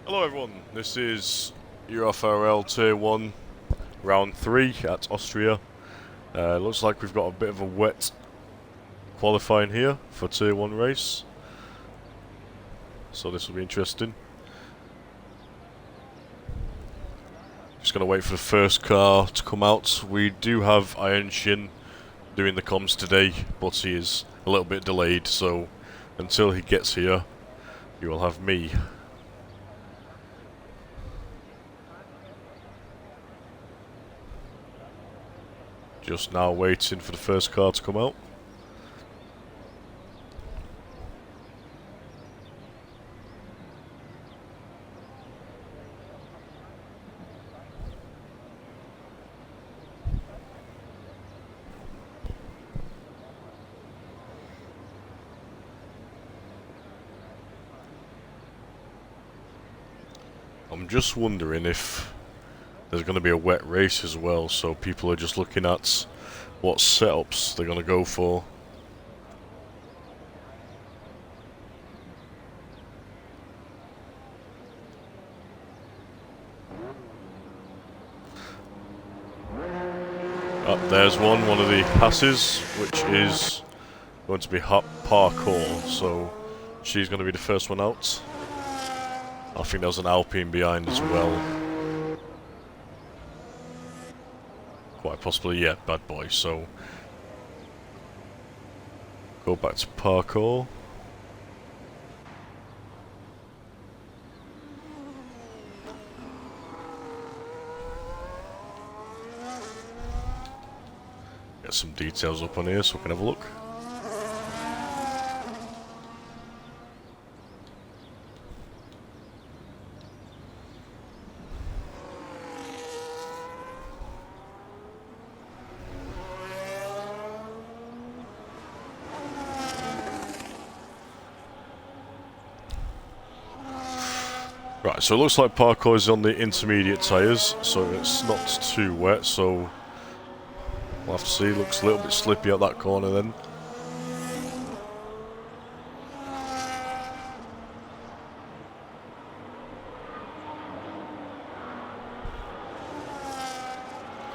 Hello everyone, this is UFRL Tier 1 Round 3 at Austria. Looks like we've got a bit of a wet qualifying here for Tier 1 race. So this will be interesting. Just gonna wait for the first car to come out. We do have Iron Shin doing the comms today, but he is a little bit delayed, so until he gets here, you will have me. Just now waiting for the first car to come out. I'm just wondering if there's going to be a wet race as well, so people are just looking at what setups they're going to go for. There's one of the passes, which is going to be parkour, so she's going to be the first one out. I think there's an Alpine behind as well. Quite possibly, yeah, bad boy, so go back to parkour. Get some details up on here so we can have a look. Right, so it looks like parkour is on the intermediate tyres, so it's not too wet, so we'll have to see. Looks a little bit slippy at that corner then.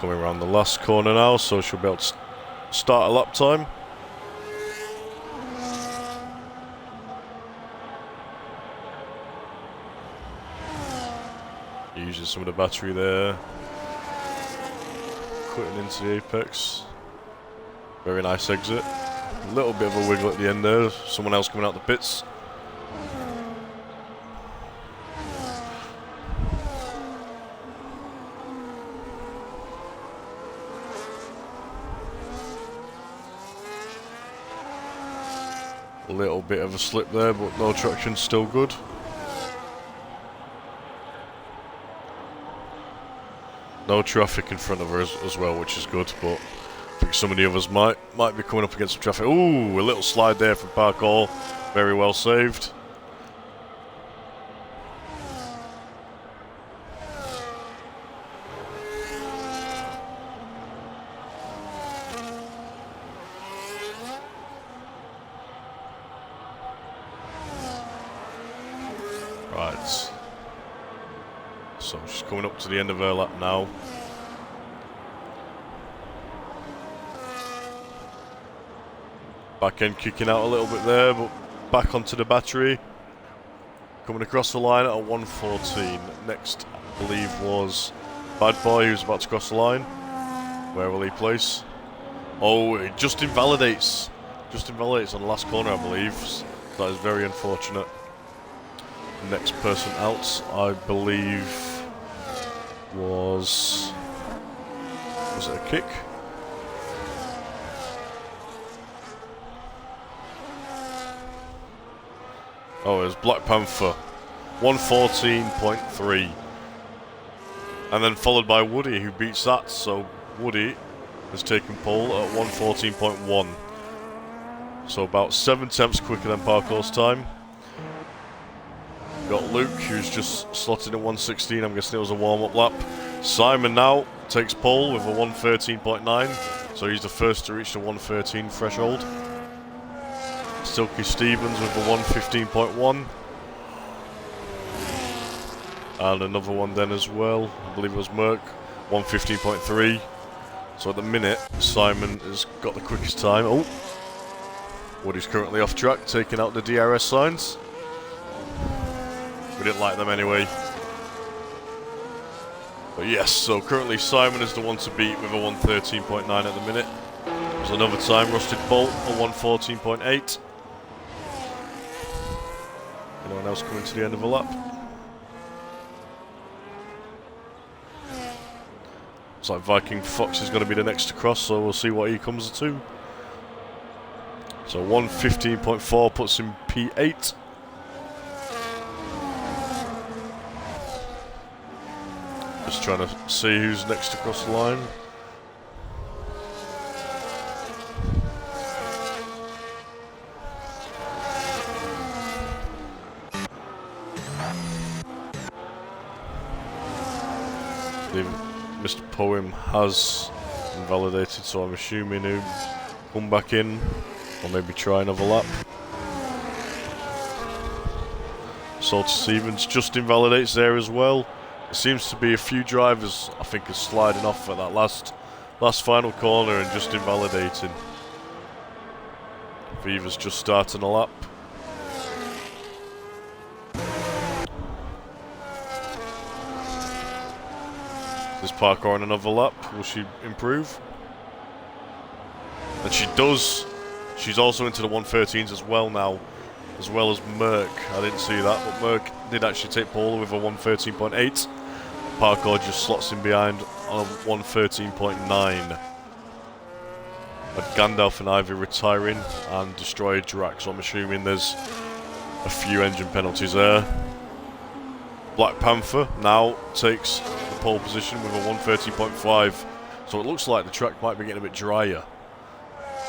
Coming around the last corner now, so she'll be able to start a lap time. Using some of the battery there. Cutting into the apex. Very nice exit. A little bit of a wiggle at the end there. Someone else coming out the pits. A little bit of a slip there, but no traction, still good. No traffic in front of her as well, which is good, but I think some of the others might be coming up against some traffic. Ooh, a little slide there from parkour. Very well saved. Right. So she's coming up to the end of her lap now. Back end kicking out a little bit there, but back onto the battery. Coming across the line at a 1:14. Next, I believe, was Bad Boy, who's about to cross the line. Where will he place? Oh, it just invalidates. Just invalidates on the last corner, I believe. That is very unfortunate. Next person out, I believe, was it a kick? Oh, it was Black Panther, 1:14.3, and then followed by Woody, who beats that. So Woody has taken pole at 1:14.1, so about 7 tenths quicker than parkour's time. Got Luke, who's just slotted at 1:16. I'm guessing it was a warm-up lap. Simon now takes pole with a 1:13.9, so he's the first to reach the 1:13 threshold. Silky Stevens with a 1:15.1. And another one then as well. I believe it was Merck. 1:15.3. So at the minute, Simon has got the quickest time. Oh! Woody's currently off track, taking out the DRS signs. We didn't like them anyway. But yes, so currently Simon is the one to beat with a 1:13.9 at the minute. There's another time, Rusted Bolt, a 1:14.8. Anyone else coming to the end of a lap? Looks like Viking Fox is going to be the next to cross, so we'll see what he comes to. So 1:15.4 puts him P8. Just trying to see who's next to cross the line. Mr. Poem has invalidated, so I'm assuming he'll come back in or maybe try another lap. Salty Stevens just invalidates there as well. There seems to be a few drivers, I think, are sliding off at that last final corner and just invalidating. Viva's just starting a lap. This parkour on another lap, will she improve? And she does. She's also into the 1:13s as well now, as well as Merck. I didn't see that, but Merck did actually take pole with a 1:13.8. Parkour just slots in behind on a 1:13.9. But Gandalf and Ivy retiring and destroy Drac, so I'm assuming there's a few engine penalties there. Black Panther now takes the pole position with a 1:13.5, so it looks like the track might be getting a bit drier.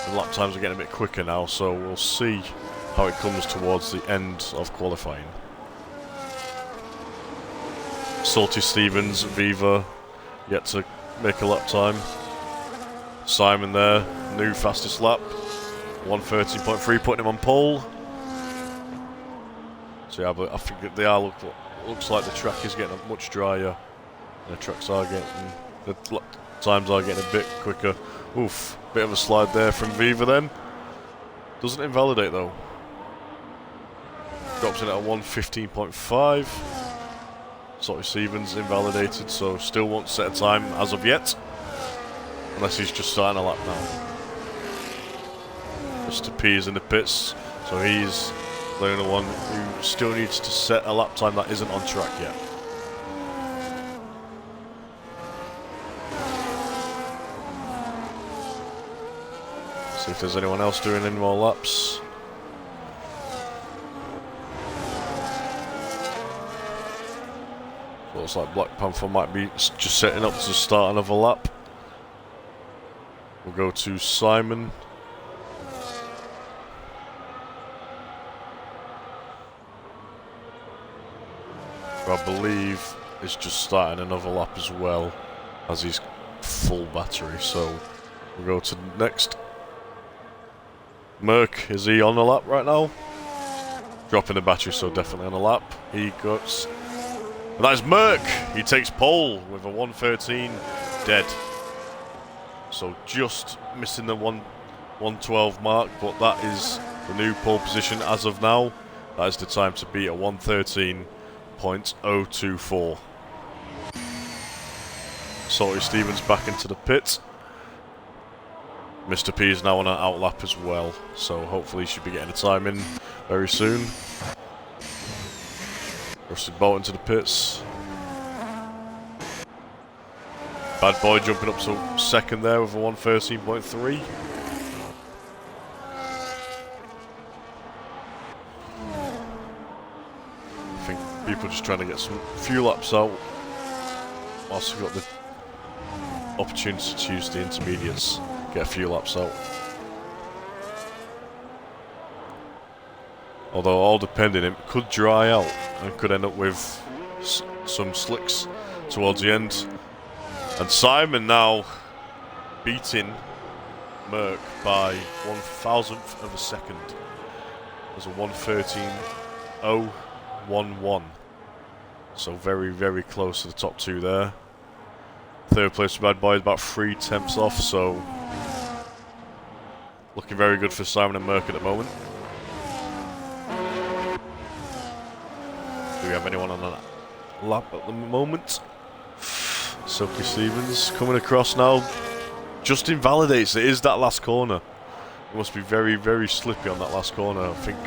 The lap times are getting a bit quicker now, so we'll see how it comes towards the end of qualifying. Salty Stevens, Viva, yet to make a lap time. Simon there, new fastest lap, 1:13.3, putting him on pole. So yeah, but I think that they are looks like the track is getting much drier. The tracks are getting, the times are getting a bit quicker. Oof, bit of a slide there from Viva then. Doesn't invalidate though. Drops in at a 1:15.5. Salty Stevens invalidated, so still won't set a time as of yet. Unless he's just starting a lap now. Mr. P is in the pits, so he's the only one who still needs to set a lap time that isn't on track yet. See if there's anyone else doing any more laps. Looks like Black Panther might be just setting up to start another lap. We'll go to Simon. Who I believe is just starting another lap as well as he's full battery. So we'll go to next. Merck, is he on a lap right now? Dropping the battery, so definitely on a lap. He goes. And that is Merck. He takes pole with a 1:13 dead. So just missing the 1:12 mark, but that is the new pole position as of now. That is the time to beat a 1:13.024. Salty Stevens back into the pit. Mr. P is now on an outlap as well, so hopefully he should be getting a time in very soon. Rusted Bolt into the pits. Bad Boy jumping up to second there with a 1:13.3. I think people just trying to get some few laps out whilst we've got the opportunity to use the intermediates. Get a few laps out. Although all depending, it could dry out and could end up with some slicks towards the end. And Simon now beating Merck by 1,000th of a second. There's a 1:13.011. So very, very close to the top 2 there. Third place for Bad Boy is about 3/10 off, so looking very good for Simon and Merck at the moment. Do we have anyone on that lap at the moment? Silky Stevens coming across now. Just invalidates it. Is that last corner? It must be very, very slippy on that last corner. I think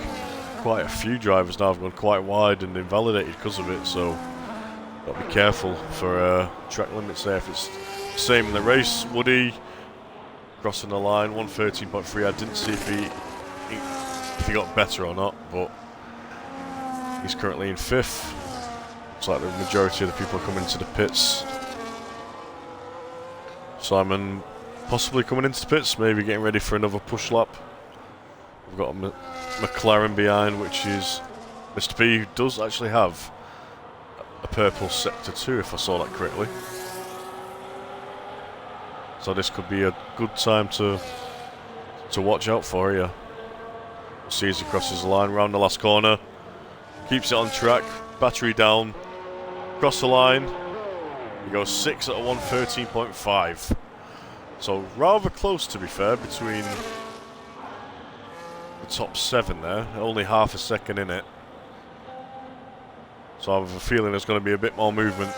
quite a few drivers now have gone quite wide and invalidated because of it, so got to be careful for track limits there. If it's the same in the race, Woody crossing the line, 1:13.3. I didn't see if he got better or not, but he's currently in 5th. Looks like the majority of the people are coming to the pits. Simon possibly coming into the pits, maybe getting ready for another push lap. We've got a McLaren behind, which is Mr. P, who does actually have a purple sector 2, if I saw that correctly. So this could be a good time to watch out for here. We'll see as he crosses the line around the last corner. Keeps it on track, battery down, cross the line. He goes 6 at a 1:13.5. So rather close, to be fair, between the top 7 there. Only half a second in it. So I have a feeling there's going to be a bit more movement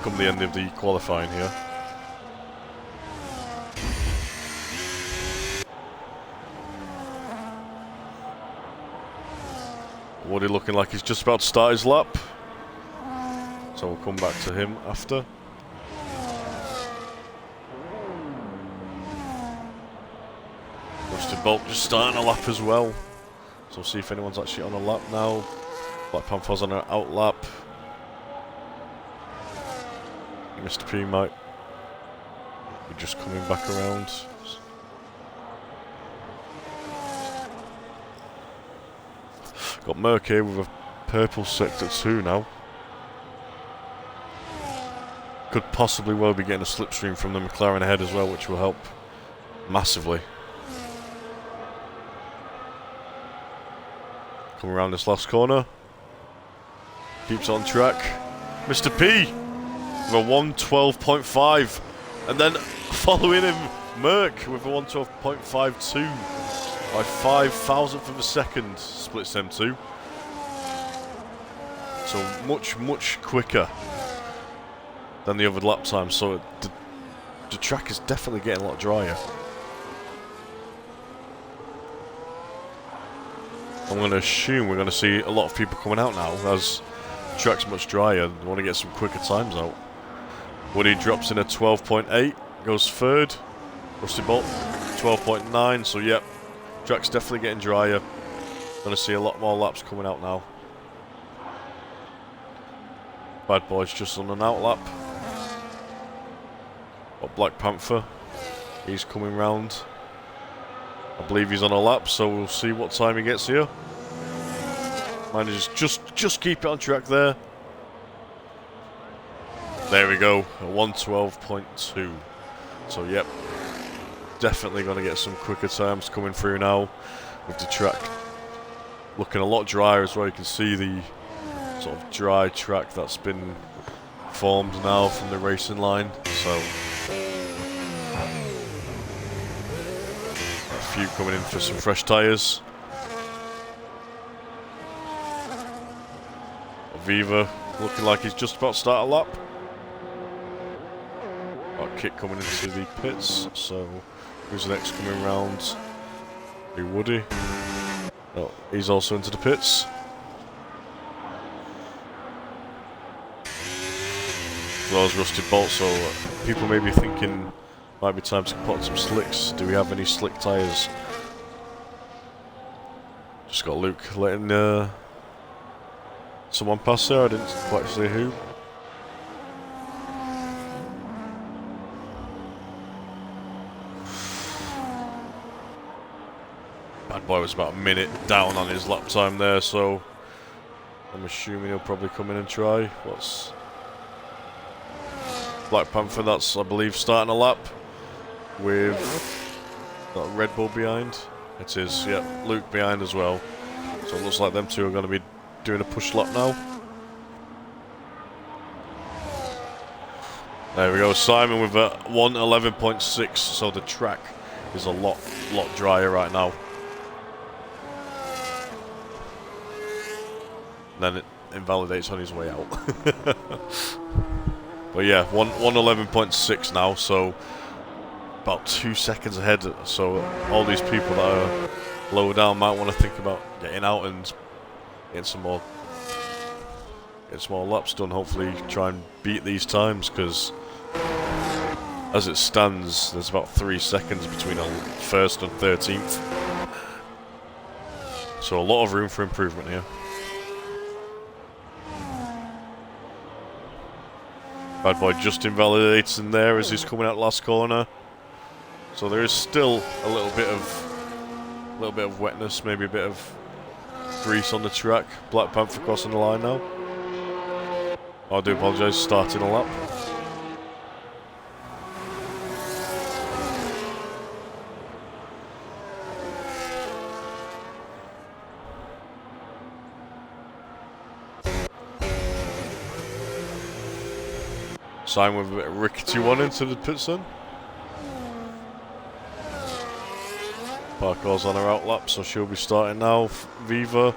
come the end of the qualifying here. Woody looking like he's just about to start his lap. So we'll come back to him after. Rusty Bolt just starting a lap as well. So we'll see if anyone's actually on a lap now. Black Panther's on an out lap. Mr. P might be just coming back around. Got Merck here with a purple sector 2 now. Could possibly well be getting a slipstream from the McLaren ahead as well, which will help massively. Come around this last corner. Keeps on track. Mr. P with a 1:12.5. And then following him, Merck with a 1:12.52. By 5,000th of a second splits them two. So much, much quicker than the other lap time. So the track is definitely getting a lot drier. I'm going to assume we're going to see a lot of people coming out now as the track's much drier. They want to get some quicker times out. Woody drops in a 12.8, goes third. Rusty Bolt 12.9. So yep, track's definitely getting drier. Going to see a lot more laps coming out now. Bad Boy's just on an out lap. Got Black Panther. He's coming round. I believe he's on a lap, so we'll see what time he gets here. Manages just keep it on track there. There we go, a 1:12.2. So yep, definitely going to get some quicker times coming through now with the track looking a lot drier as well. You can see the sort of dry track that's been formed now from the racing line. So a few coming in for some fresh tyres. Aviva looking like he's just about to start a lap. Got Kit coming into the pits, so who's next coming round? Be Woody. Oh, he's also into the pits. As well as Rusty Bolt, so people may be thinking might be time to put on some slicks. Do we have any slick tyres? Just got Luke letting someone pass there, I didn't quite see who. Bad Boy was about a minute down on his lap time there, so I'm assuming he'll probably come in and try. What's Black Panther? That's, I believe, starting a lap with that Red Bull behind. It is, yeah, Luke behind as well. So it looks like them two are going to be doing a push lap now. There we go, Simon with a 1:11.6, so the track is a lot drier right now. Then it invalidates on his way out. But yeah, 1:11.6 now, so about 2 seconds ahead. So all these people that are lower down might want to think about getting out and getting some more laps done. Hopefully, try and beat these times, because as it stands, there's about 3 seconds between first and 13th. So a lot of room for improvement here. Bad Boy just invalidates in there as he's coming out last corner. So there is still a little bit of wetness, maybe a bit of grease on the track. Black Panther crossing the line now. I do apologise, starting a lap. Simon with a bit of rickety one into the pit stop. Parkour's on her out lap, so she'll be starting now. Viva,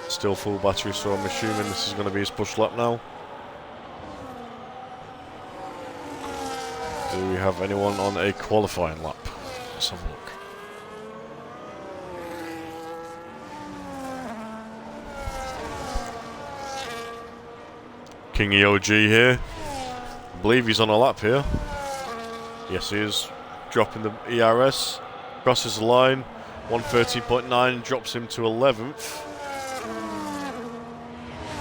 still full battery, so I'm assuming this is going to be his push lap now. Do we have anyone on a qualifying lap? Let's have a look. Kingy OG here. I believe he's on a lap here. Yes, he is. Dropping the ERS. Crosses the line. 1:13.9 drops him to 11th.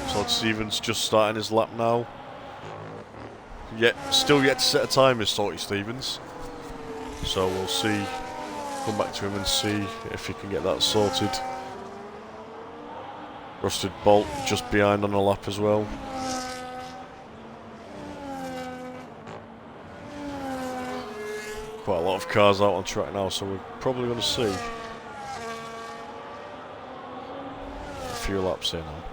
Todd Stevens just starting his lap now. Still yet to set a time is Salty Stevens. So we'll see. Come back to him and see if he can get that sorted. Rusted Bolt just behind on a lap as well. Quite a lot of cars out on track now, so we're probably going to see a few laps here now.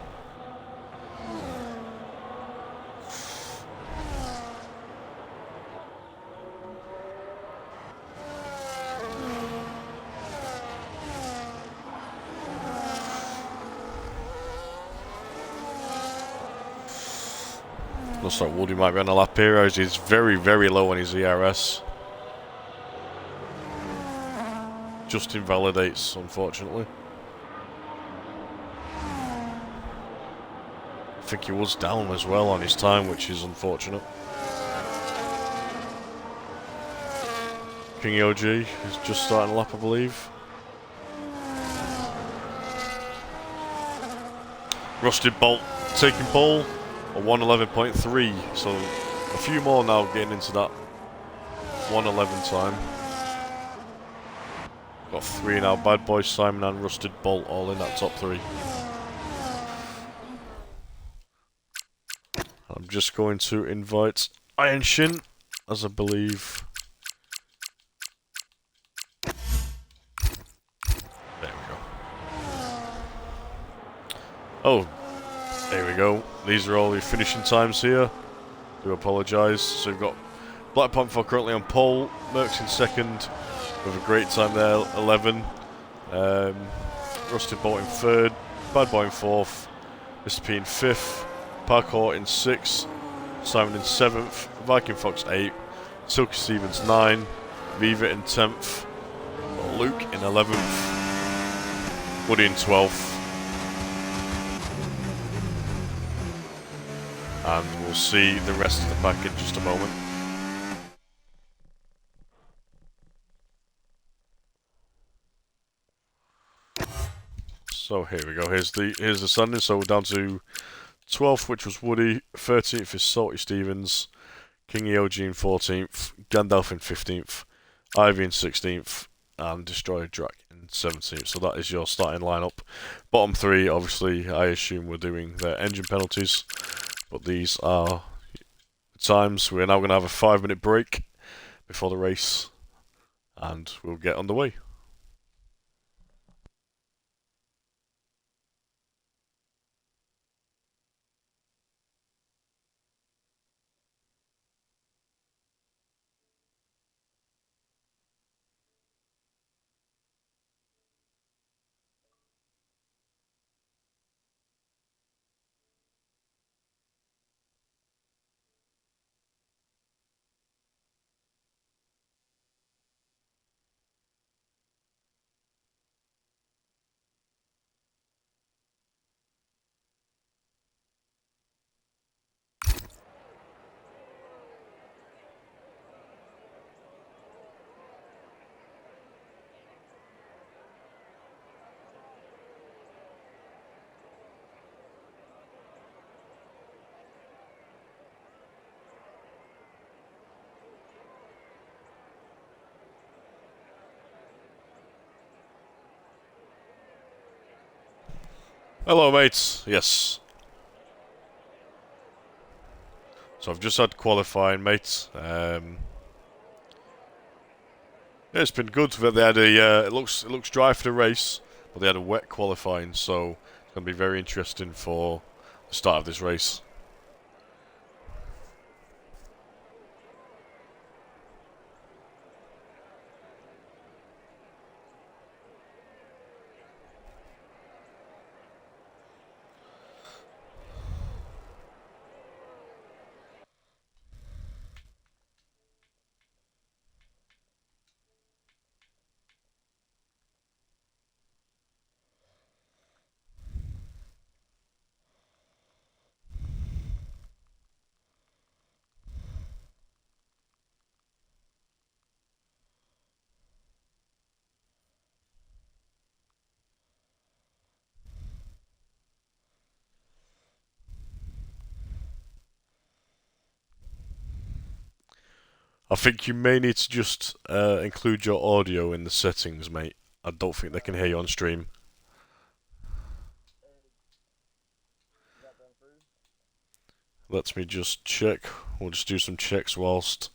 Looks like Woody might be on a lap here, as he's very low on his ERS. Just invalidates, unfortunately. I think he was down as well on his time, which is unfortunate. King OG is just starting a lap, I believe. Rusted Bolt taking pole, a 1:11.3, so a few more now getting into that 1:11 time. Got 3 now, Bad Boy, Simon and Rusted Bolt all in that top 3. I'm just going to invite Iron Shin, as I believe. There we go. Oh, there we go. These are all the finishing times here. Do apologise. So we've got Black Panther currently on pole, Merckx in second with a great time there, 11. Rusted Bolt in third, Bad Boy in fourth, Mr. P in fifth, Parkour in sixth, Simon in 7th, Viking Fox 8, Silky Stevens 9, Viva in 10th, Luke in 11th, Woody in 12th, and we'll see the rest of the pack in just a moment. So here we go, here's the standing. So we're down to 12th, which was Woody, 13th is Salty Stevens, Kingy OG in 14th, Gandalf in 15th, Ivy in 16th, and Destroyer Drac in 17th. So that is your starting lineup. Bottom 3, obviously, I assume we're doing their engine penalties, but these are the times. We're now going to have a 5-minute break before the race, and we'll get underway. Hello, mates. Yes. So I've just had qualifying, mates. Yeah, it's been good. But they had a. It looks dry for the race, but they had a wet qualifying, so it's going to be very interesting for the start of this race. I think you may need to just include your audio in the settings, mate. I don't think they can hear you on stream. Let me just check. We'll just do some checks whilst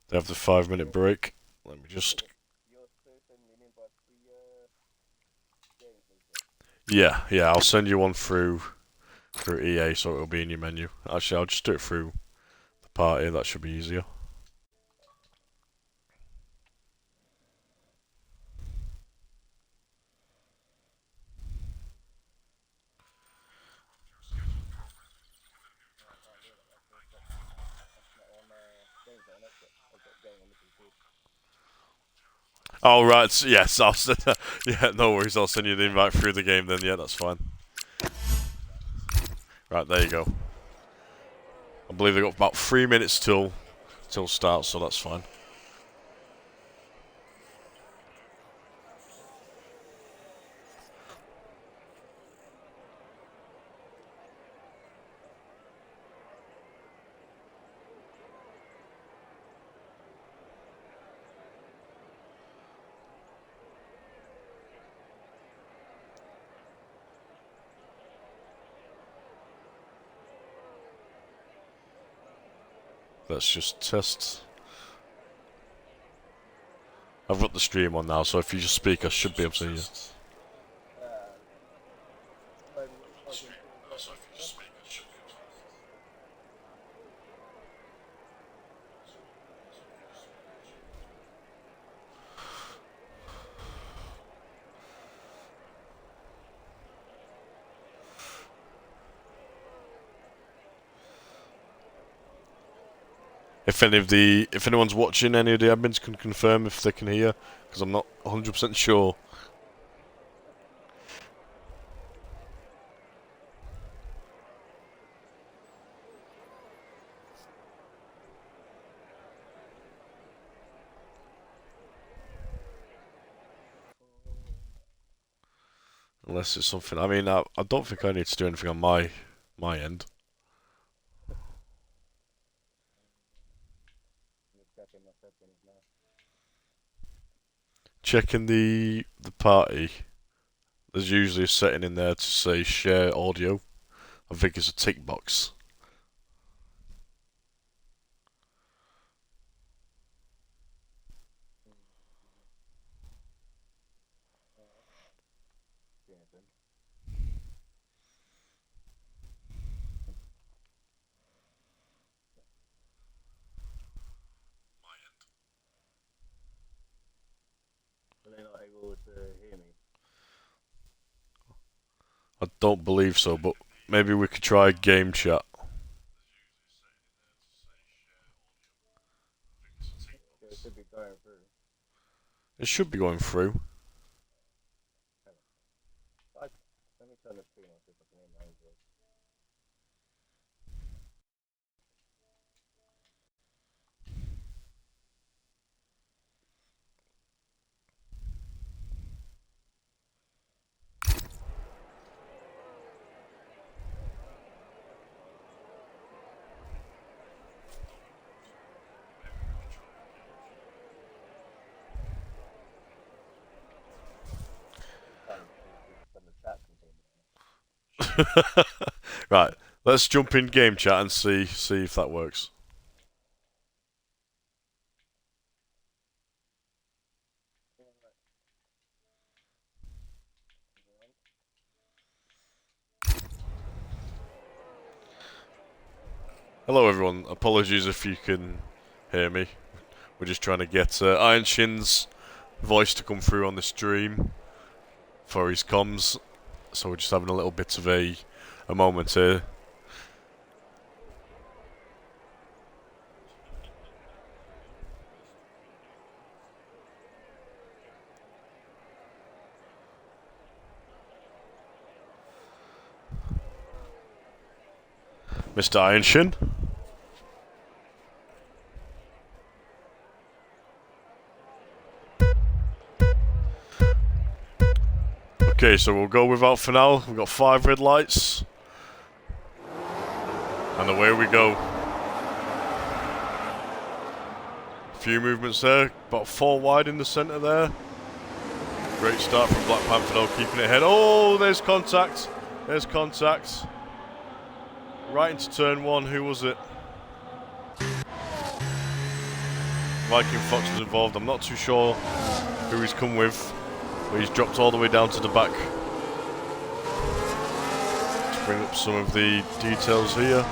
they have the 5 minute break. Let me just. Yeah, I'll send you one through EA, so it'll be in your menu. Actually, I'll just do it through the party. That should be easier. Oh right, yes, I'll send. Yeah, no worries. I'll send you the invite through the game then. Yeah, that's fine. Right, there you go. I believe they've got about 3 minutes till start, so that's fine. Let's just test. I've got the stream on now, so if you just speak, I should be able to hear you. If anyone's watching, any of the admins can confirm if they can hear, because I'm not 100% sure. Unless it's something. I mean, I don't think I need to do anything on my end. Checking the party. There's usually a setting in there to say share audio. I think it's a tick box. I don't believe so, but maybe we could try game chat. It should be going through. Right, let's jump in game chat and see if that works. Hello everyone, apologies if you can hear me. We're just trying to get Iron Shin's voice to come through on the stream for his comms, so we're just having a little bit of a moment here. Mr. Iron Shin? Okay, so we'll go without for now. We've got 5 red lights. And away we go. A few movements there. About 4 wide in the centre there. Great start from Black Panther though, keeping it ahead. Oh, there's contact. There's contact. Right into turn 1. Who was it? Viking Fox was involved. I'm not too sure who he's come with. But he's dropped all the way down to the back. Let's bring up some of the details here.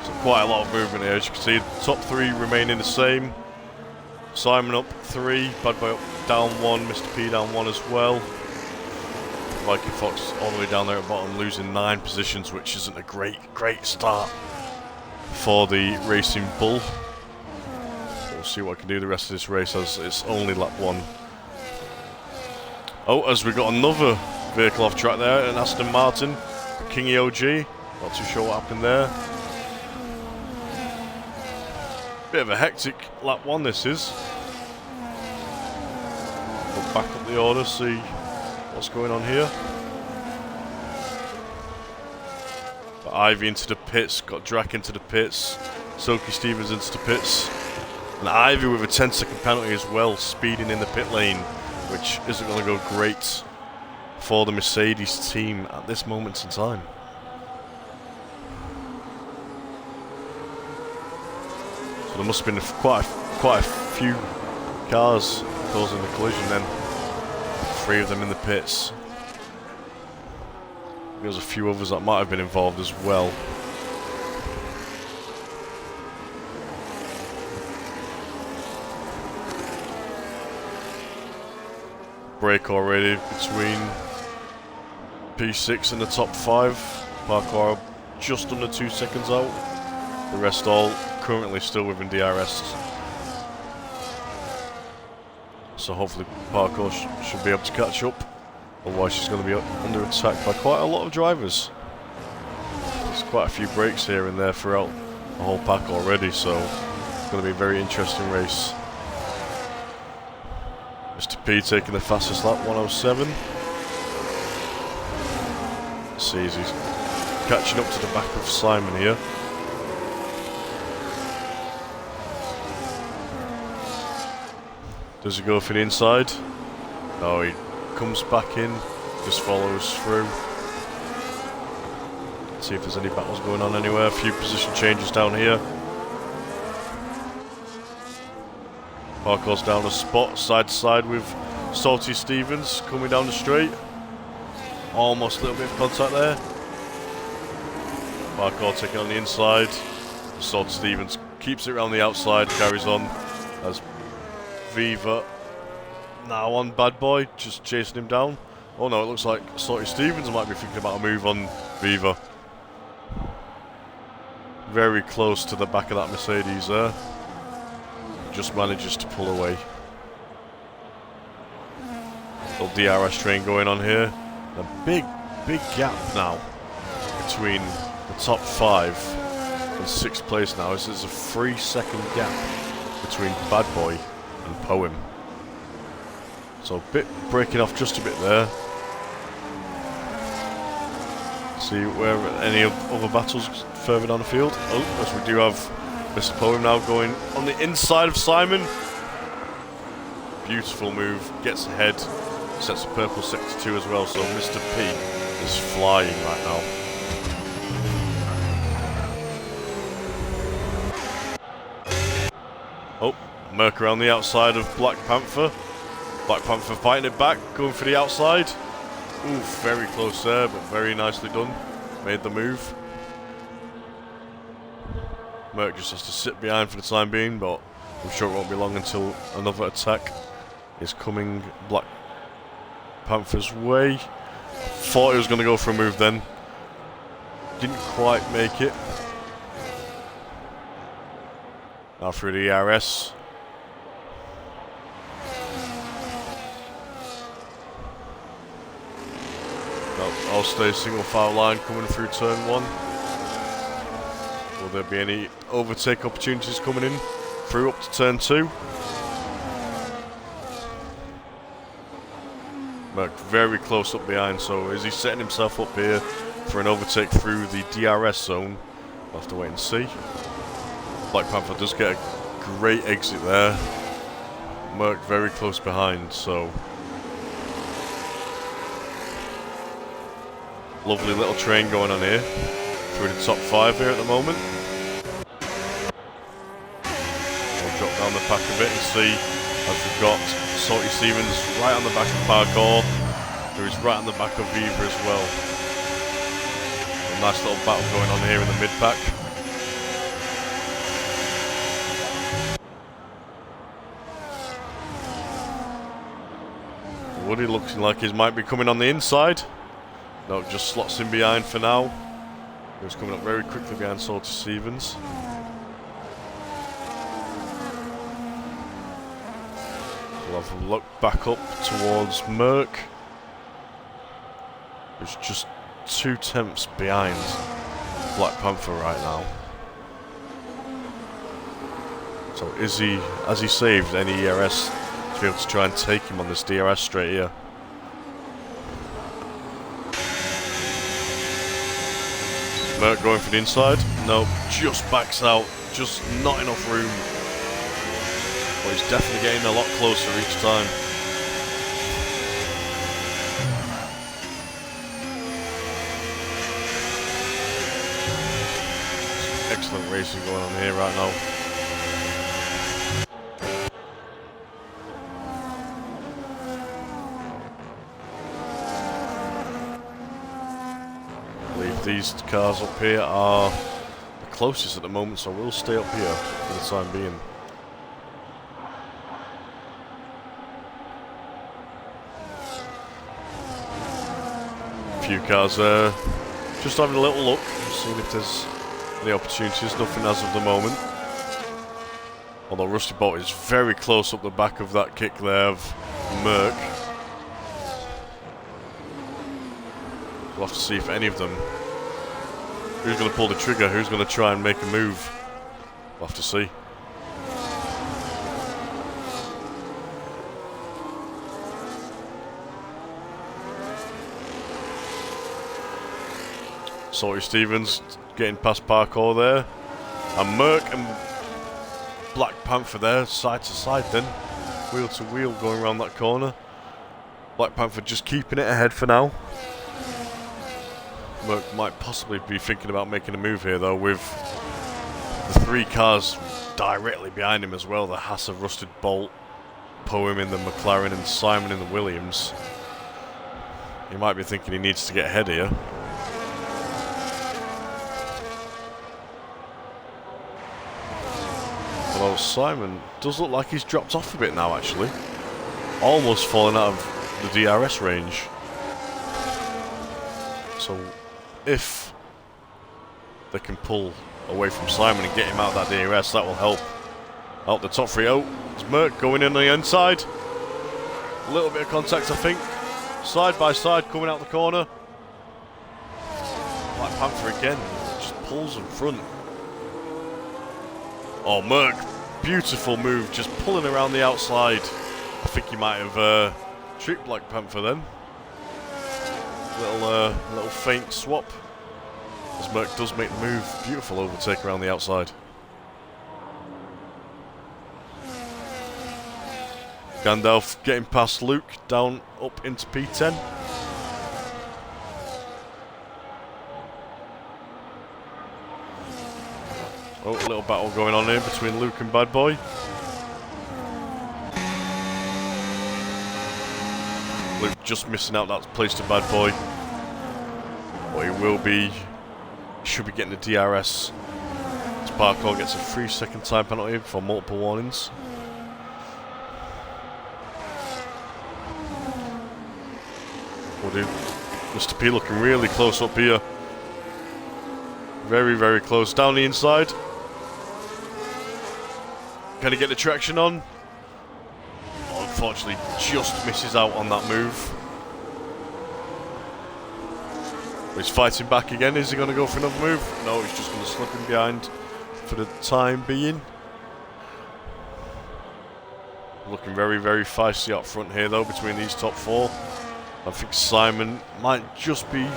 So quite a lot of movement here. As you can see, the top 3 remaining the same. Simon up 3, Bad Boy up down 1, Mr. P down 1 as well. Viking Fox all the way down there at the bottom, losing 9 positions, which isn't a great start for the Racing Bull. We'll see what I can do the rest of this race as it's only lap 1. Oh, as we got another vehicle off track there, an Aston Martin, Kingy OG. Not too sure what happened there. Bit of a hectic lap 1 this is. We'll back up the order, see what's going on here. Got Ivy into the pits, got Drac into the pits, Silky Stevens into the pits. And Ivy with a 10-second penalty as well, speeding in the pit lane, which isn't going to go great for the Mercedes team at this moment in time. So there must have been quite a few cars causing the collision then. 3 of them in the pits. There's a few others that might have been involved as well. Break already between P6 and the top 5. Parkour just under 2 seconds out. The rest all currently still within DRS. So hopefully Parkour should be able to catch up. Otherwise she's going to be under attack by quite a lot of drivers. There's quite a few breaks here and there throughout the whole pack already, so it's going to be a very interesting race. Mr. P taking the fastest lap, 107. Sees he's catching up to the back of Simon here. Does he go for the inside? No, he comes back in, just follows through. Let's see if there's any battles going on anywhere. A few position changes down here. Parkour's down a spot, side to side with Salty Stevens coming down the straight. Almost a little bit of contact there. Parkour taking on the inside. Salty Stevens keeps it around the outside, carries on as Viva now on Bad Boy, just chasing him down. Oh no, it looks like Salty Stevens might be thinking about a move on Viva. Very close to the back of that Mercedes there. Just manages to pull away. Little DRS train going on here. A big gap now between the top 5 and 6th place now. This is a 3-second gap between Bad Boy and Poem. So a bit breaking off just a bit there. See where any other battles further down the field. Oh, as we do have Mr. Poem now going on the inside of Simon. Beautiful move, gets ahead, sets a purple sector 2 as well, so Mr. P is flying right now. Oh, Merc around the outside of Black Panther. Black Panther fighting it back, going for the outside. Ooh, very close there, but very nicely done. Made the move. Merc just has to sit behind for the time being, but I'm sure it won't be long until another attack is coming Black Panther's way. Thought he was going to go for a move then. Didn't quite make it. Now through the ERS. Nope, Austria single file line coming through turn 1. Will there be any overtake opportunities coming in through up to turn 2? Merc very close up behind, so is he setting himself up here for an overtake through the DRS zone? We'll have to wait and see. Black Panther does get a great exit there. Merc very close behind, so lovely little train going on here through the top 5 here at the moment. We'll drop down the pack a bit and see, as we've got Salty Stevens right on the back of Parkour, who is right on the back of Viva as well. A nice little battle going on here in the mid-pack. Woody looking like he might be coming on the inside. No, just slots in behind for now. He was coming up very quickly behind Salty Stevens. We'll have a look back up towards Merc, who's just 2 tenths behind Black Panther right now. So is he, has he saved any ERS to be able to try and take him on this DRS straight here? Merc going for the inside. No, just backs out. Just not enough room. But he's definitely getting a lot closer each time. Excellent racing going on here right now. These cars up here are the closest at the moment, so we'll stay up here for the time being. A few cars there, just having a little look, seeing if there's any opportunities. Nothing as of the moment. Although Rusty Bolt is very close up the back of that kick there of Merc. We'll have to see if any of them, who's going to pull the trigger, who's going to try and make a move. We'll have to see. Salty Stevens getting past Parkour there. And Merc and Black Panther there, side to side then. Wheel to wheel going around that corner. Black Panther just keeping it ahead for now. Merc might possibly be thinking about making a move here though, with the 3 cars directly behind him as well. The Haas of Rusted Bolt, Poem in the McLaren and Simon in the Williams. He might be thinking he needs to get ahead here. Although Simon does look like he's dropped off a bit now actually. Almost fallen out of the DRS range. So if they can pull away from Simon and get him out of that DRS, that will help out the top 3. Oh, it's Merc going in on the inside. A little bit of contact, I think. Side by side coming out the corner. Black Panther again, just pulls in front. Oh, Merc, beautiful move, just pulling around the outside. I think he might have tricked Black Panther then. Little faint swap. As Merc does make the move. Beautiful overtake around the outside. Gandalf getting past Luke down up into P10. Oh, a little battle going on here between Luke and Bad Boy. Luke just missing out that place to Bad Boy. But he should be getting the DRS. Sparkle gets a 3-second time penalty for multiple warnings. Mr. P looking really close up here. Very, very close. Down the inside. Can he get the traction on? Unfortunately, just misses out on that move. He's fighting back again. Is he going to go for another move? No, he's just going to slip him behind for the time being. Looking very, very feisty up front here, though, between these top four. I think Simon might just be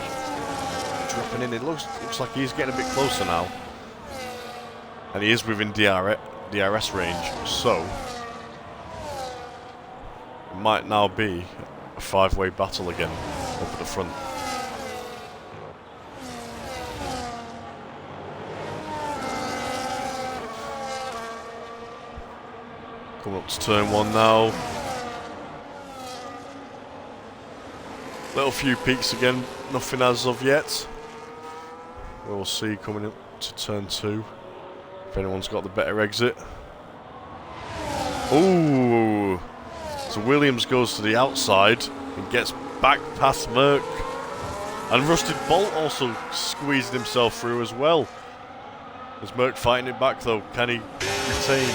dropping in. It looks like he's getting a bit closer now. And he is within DRS range, so it might now be a 5-way battle again up at the front. Coming up to turn 1 now. Little few peaks again, nothing as of yet. We'll see coming up to turn 2 if anyone's got the better exit. Ooh! So Williams goes to the outside and gets back past Merck. And Rusted Bolt also squeezed himself through as well. Is Merck fighting it back though? Can he retain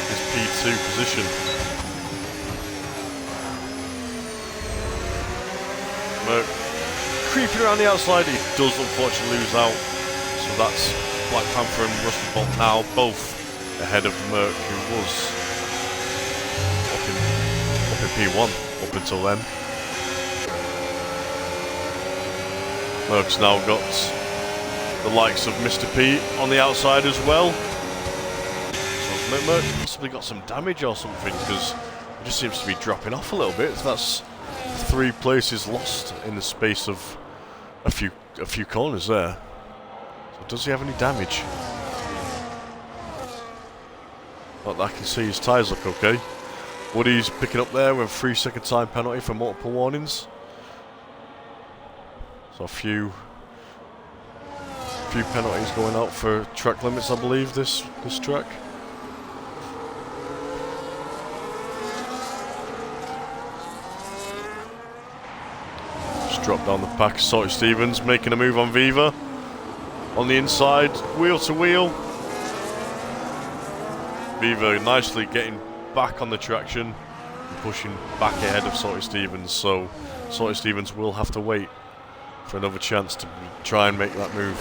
his P2 position? Merck creeping around the outside, he does unfortunately lose out. So that's Black Panther and Rusted Bolt now both ahead of Merck, who was up in P1 up until then. Merck's now got the likes of Mr. P on the outside as well. So Merck possibly got some damage or something, because it just seems to be dropping off a little bit. So that's 3 places lost in the space of a few corners there. So does he have any damage? Not that I can see. His tyres look okay. Woody's picking up there with a 3-second time penalty for multiple warnings. So a few penalties going out for track limits, I believe, this track. Just drop down the pack. Salty Stevens making a move on Viva. On the inside, wheel to wheel. Viva nicely getting back on the traction and pushing back ahead of Salty Stevens. So Salty Stevens will have to wait for another chance to try and make that move.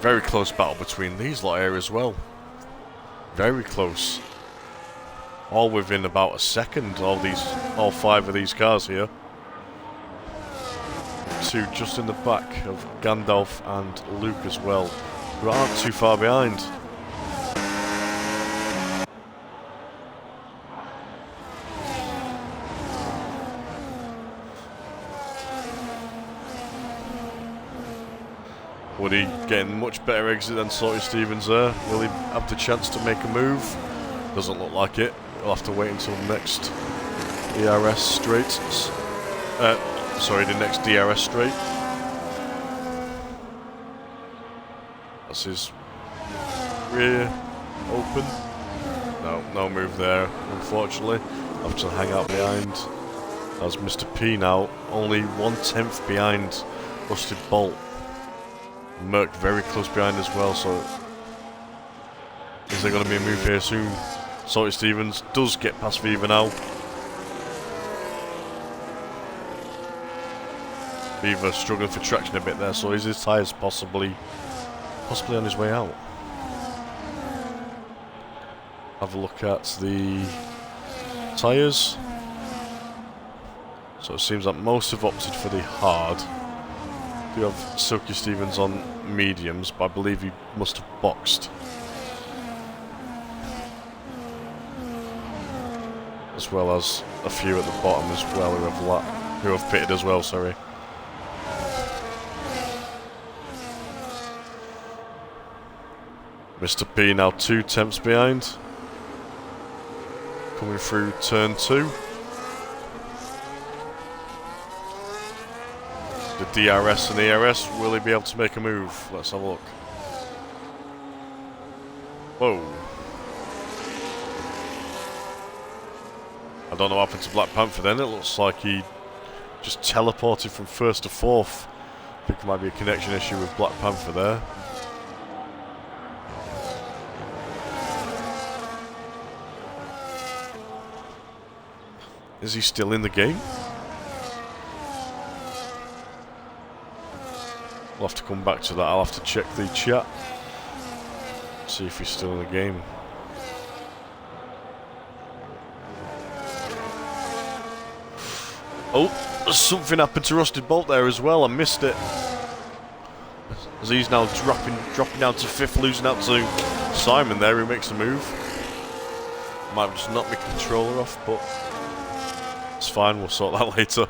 Very close battle between these lot here as well. Very close. All within about a second, all 5 of these cars here. 2 just in the back of Gandalf and Luke as well, who aren't too far behind. Woody getting much better exit than Salty Stevens there. Will he have the chance to make a move? Doesn't look like it. We'll have to wait until next DRS straight. Sorry, the next DRS straight. That's his rear open. No move there, unfortunately. I'll have to hang out behind. That's Mr. P now, only 1/10 behind Rusted Bolt. Merck very close behind as well, so is there going to be a move here soon? Salty Stevens does get past Viva now. Viva struggling for traction a bit there, so is his tyres possibly on his way out? Have a look at the tyres. So it seems that most have opted for the hard. We have Silky Stevens on mediums, but I believe he must have boxed. As well as a few at the bottom as well who have pitted as well, sorry. Mr. P now 2 tenths behind. Coming through turn 2. The DRS and ERS, will he be able to make a move? Let's have a look. Whoa. I don't know what happened to Black Panther then. It looks like he just teleported from 1st to 4th. I think there might be a connection issue with Black Panther there. Is he still in the game? We'll have to come back to that. I'll have to check the chat. See if he's still in the game. Oh, something happened to Rusted Bolt there as well. I missed it. As he's now dropping down to 5th, losing out to Simon there, who makes a move. Might have just knocked my controller off, but it's fine. We'll sort that later.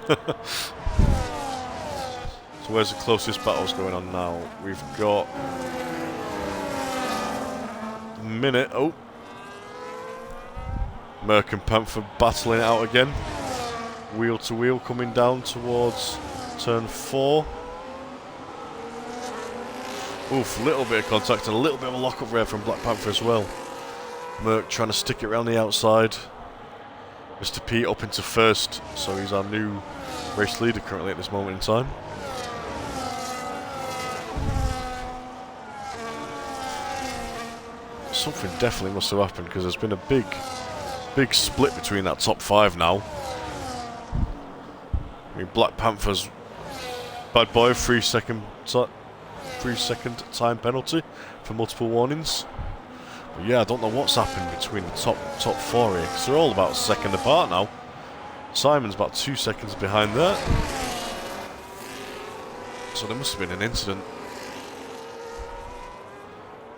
So where's the closest battles going on now? We've got a minute. Oh, Merc and Panther battling it out again. Wheel to wheel coming down towards turn 4. Oof, a little bit of contact and a little bit of a lock-up there from Black Panther as well. Merc trying to stick it around the outside. Mr. P up into 1st, so he's our new race leader currently at this moment in time. Something definitely must have happened because there's been a big split between that top 5 now. I mean, Black Panther's bad boy, 3 second time penalty for multiple warnings. But yeah, I don't know what's happened between the top 4 here because they're all about a second apart now. Simon's about 2 seconds behind that. So there must have been an incident.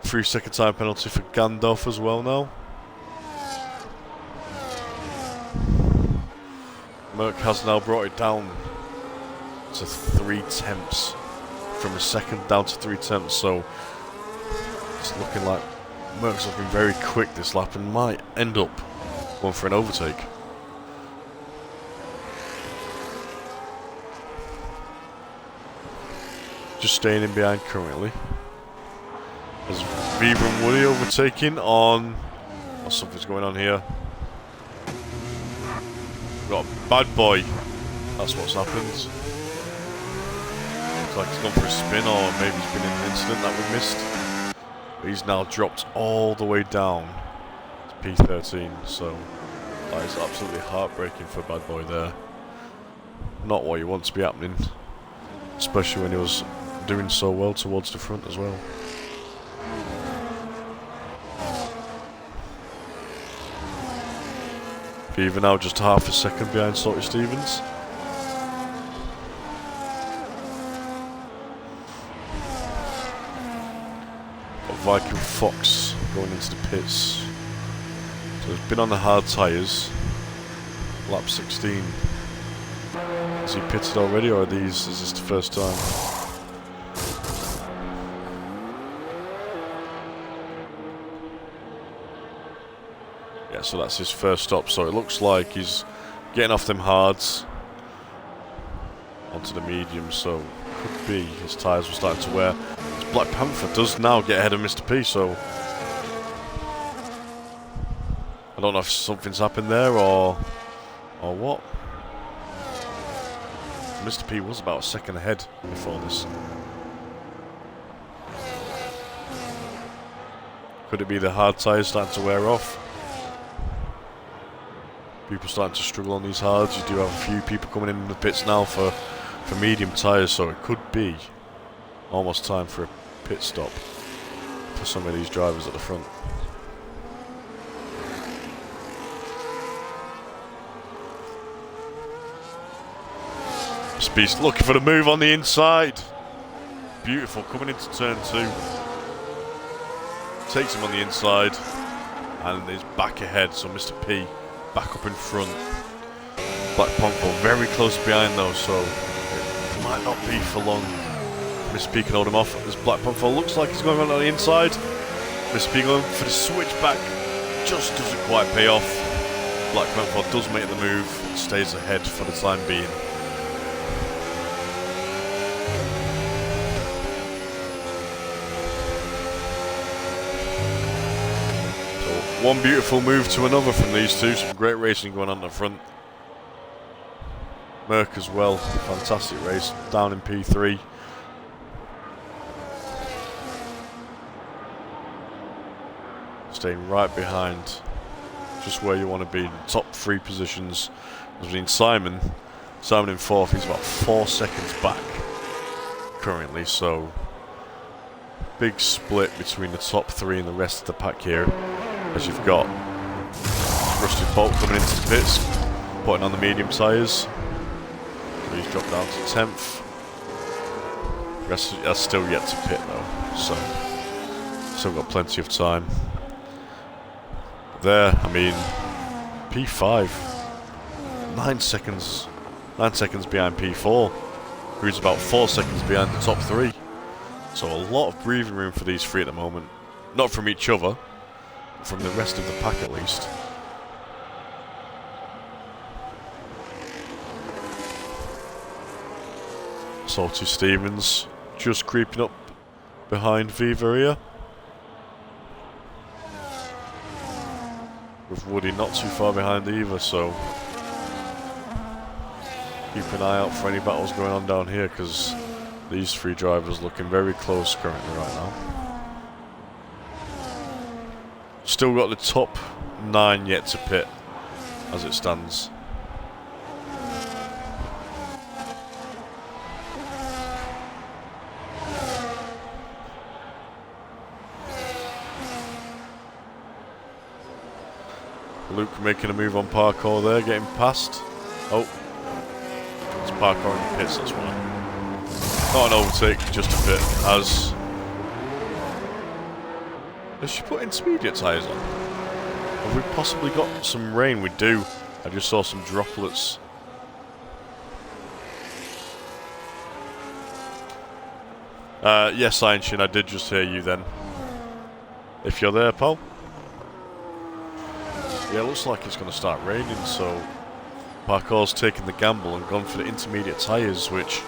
3 second time penalty for Gandalf as well now. Merc has now brought it down to 3 tenths. From a second down to 3 tenths, so it's looking like Merc's looking very quick this lap and might end up going for an overtake. Just staying in behind currently. As Viva and Woody overtaking on... Oh, something's going on here. We've got a bad boy. That's what's happened. Looks like he's gone for a spin, or maybe he's been in an incident that we missed. But he's now dropped all the way down to P13, so that is absolutely heartbreaking for bad boy there. Not what you want to be happening, especially when he was doing so well towards the front as well. Viva now just half a second behind Salty Stevens. Got Viking Fox going into the pits. So he's been on the hard tyres. Lap 16. Has he pitted already, or is this the first time? Yeah, so that's his first stop, so it looks like he's getting off them hards onto the medium, so could be his tyres were starting to wear. This Black Panther does now get ahead of Mr. P, so I don't know if something's happened there or what. Mr. P was about a second ahead before this. Could it be the hard tyres starting to wear off? People starting to struggle on these hards. You do have a few people coming in the pits now for medium tyres, so it could be almost time for a pit stop for some of these drivers at the front. Beast looking for the move on the inside. Beautiful, coming into turn 2. Takes him on the inside and is back ahead, so Mr. P back up in front. Black Panther very close behind though, so it might not be for long. Mr. P can hold him off. This Black Panther looks like he's going around on the inside. Mr. Beagle for the switchback just doesn't quite pay off. Black Panther does make the move, stays ahead for the time being. So one beautiful move to another from these two, some great racing going on the front. Merck as well, fantastic race, down in P3. Staying right behind, just where you want to be, top 3 positions. Between Simon in 4th, he's about 4 seconds back currently, so big split between the top 3 and the rest of the pack here, as you've got Rusty Bolt coming into the pits, putting on the medium tyres. He's dropped down to 10th. Rest has still yet to pit though, so still got plenty of time. There, I mean, P5, 9 seconds behind P4, who's about 4 seconds behind the top 3. So a lot of breathing room for these 3 at the moment. Not from each other, but from the rest of the pack at least. Salty Stevens just creeping up behind Viva here. With Woody not too far behind either, so keep an eye out for any battles going on down here, because these 3 drivers looking very close currently right now. Still got the top 9 yet to pit as it stands. Luke making a move on parkour there, getting past. Oh, it's parkour in the pits, that's why. Not an overtake, just a pit. Has she put intermediate tyres on? Have we possibly got some rain? We do. I just saw some droplets. Yes, Ainshin, I did just hear you then. If you're there, pal. Yeah, it looks like it's going to start raining, so Parkour's taken the gamble and gone for the intermediate tyres, which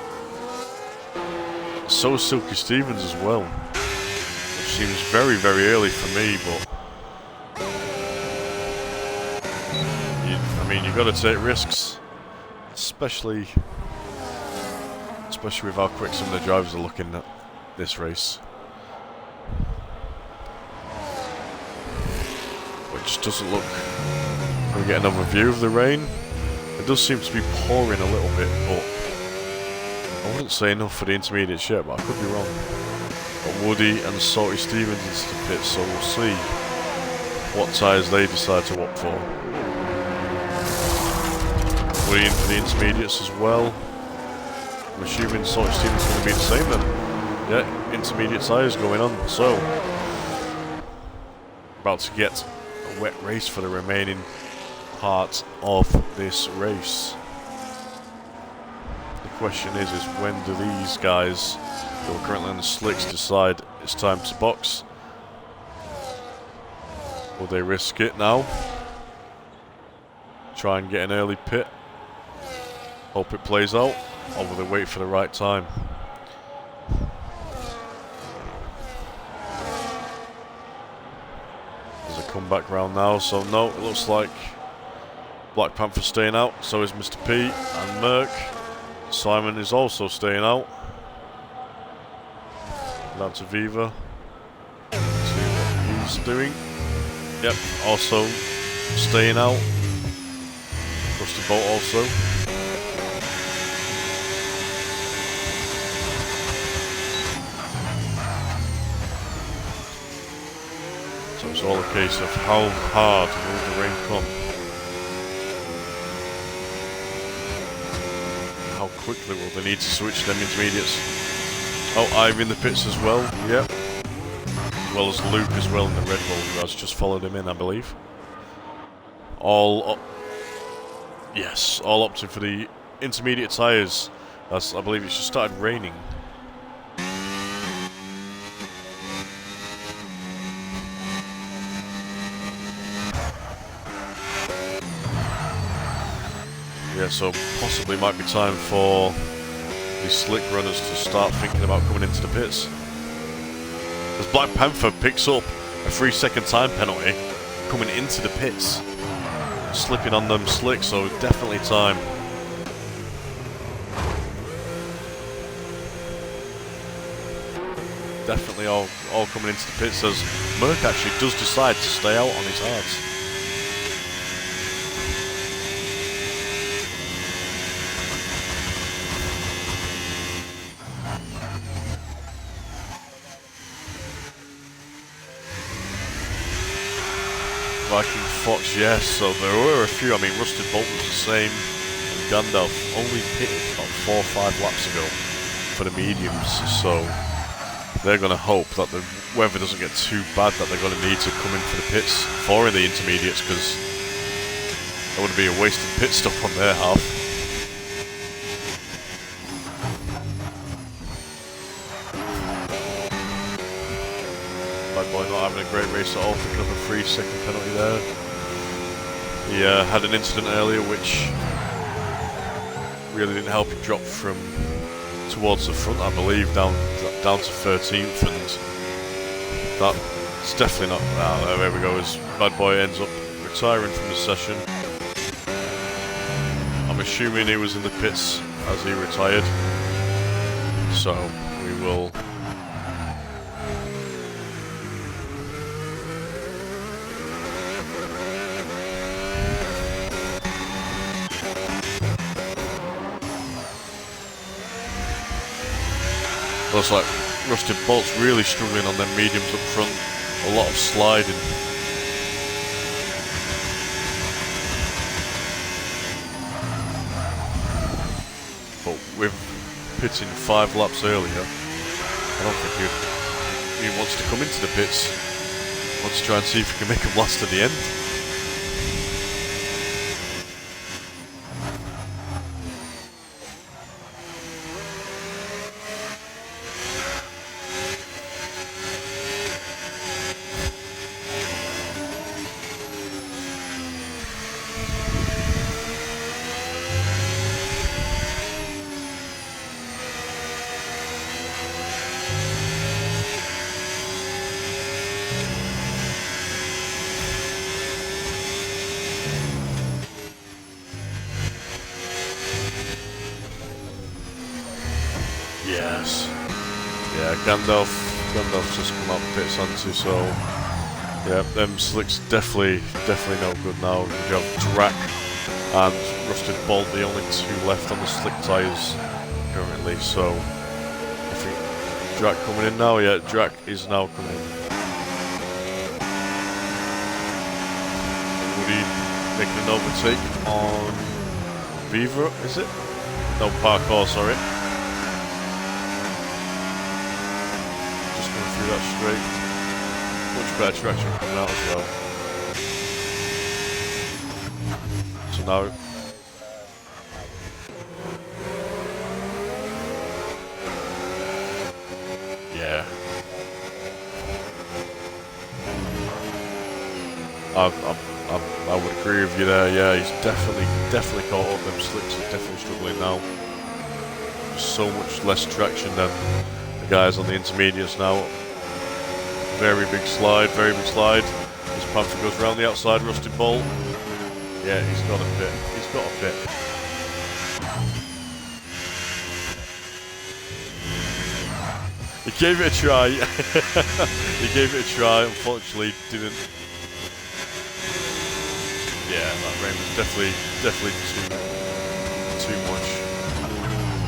so is Silky Stevens as well, which seems very, very early for me, but I mean, you've got to take risks, especially with how quick some of the drivers are looking at this race. Which doesn't look... We get another view of the rain. It does seem to be pouring a little bit, but I wouldn't say enough for the intermediates yet, but I could be wrong. But Woody and Salty Stevens into the pit, so we'll see what tyres they decide to opt for. Woody in for the intermediates as well. I'm assuming Salty Stevens is going to be the same then. Yeah, intermediate tyres going on, so about to get a wet race for the remaining part of this race. The question is when do these guys who are currently on the slicks decide it's time to box? Will they risk it now? Try and get an early pit? Hope it plays out? Or will they wait for the right time? There's a comeback round now, so no, it looks like Black Panther staying out, so is Mr. P and Merck. Simon is also staying out. Down to Viva. See what he's doing. Yep, also staying out. Rusty Bolt also. So it's all a case of how hard will the rain come. How quickly will they need to switch them intermediates? Oh, Ivy in the pits as well, yep. As well as Luke as well in the Red Bull, who has just followed him in, I believe. All up. Yes, all opting for the intermediate tyres. As I believe it's just started raining. Yeah, so possibly might be time for these slick runners to start thinking about coming into the pits. As Black Panther picks up a 3-second time penalty coming into the pits. Slipping on them slicks, so definitely time. Definitely all coming into the pits as Merc actually does decide to stay out on his hards. Viking Fox, yes, so there were a few. I mean, Rusted Bolt was the same, and Gandalf only pitted about 4 or 5 laps ago for the mediums, so they're going to hope that the weather doesn't get too bad that they're going to need to come in for the pits for the intermediates, because that would be a wasted pit stop on their half. Bad Boy not having a great race at all, picking up a 3-second penalty there. He had an incident earlier which really didn't help him drop from towards the front, I believe, down to 13th, and that's definitely not. There we go, as Bad Boy ends up retiring from the session. I'm assuming he was in the pits as he retired, so we will. Looks like Rusted Bolt's really struggling on them mediums up front. A lot of sliding. But with pitting 5 laps earlier, I don't think he wants to come into the pits. He wants to try and see if he can make them last to the end. Yes. Yeah, Gandalf's just come out pits onto, so yeah, them slicks definitely no good now. You have Drac and Rusted Bolt, the only 2 left on the slick tyres currently, so I think Drac coming in now. Yeah, Drac is now coming in. Woody making an overtake on Viva, is it? No, Parkour, sorry. Through that straight. Much better traction coming out as well. So now yeah. I would agree with you there, yeah, he's definitely caught up. Them slicks are definitely struggling now. Just so much less traction than the guys on the intermediates now. Very big slide, very big slide. This Panther goes around the outside, Rusted Bolt. Yeah, he's got a pit. He's got a pit. He gave it a try. He gave it a try, unfortunately didn't. Yeah, that rain was definitely too much.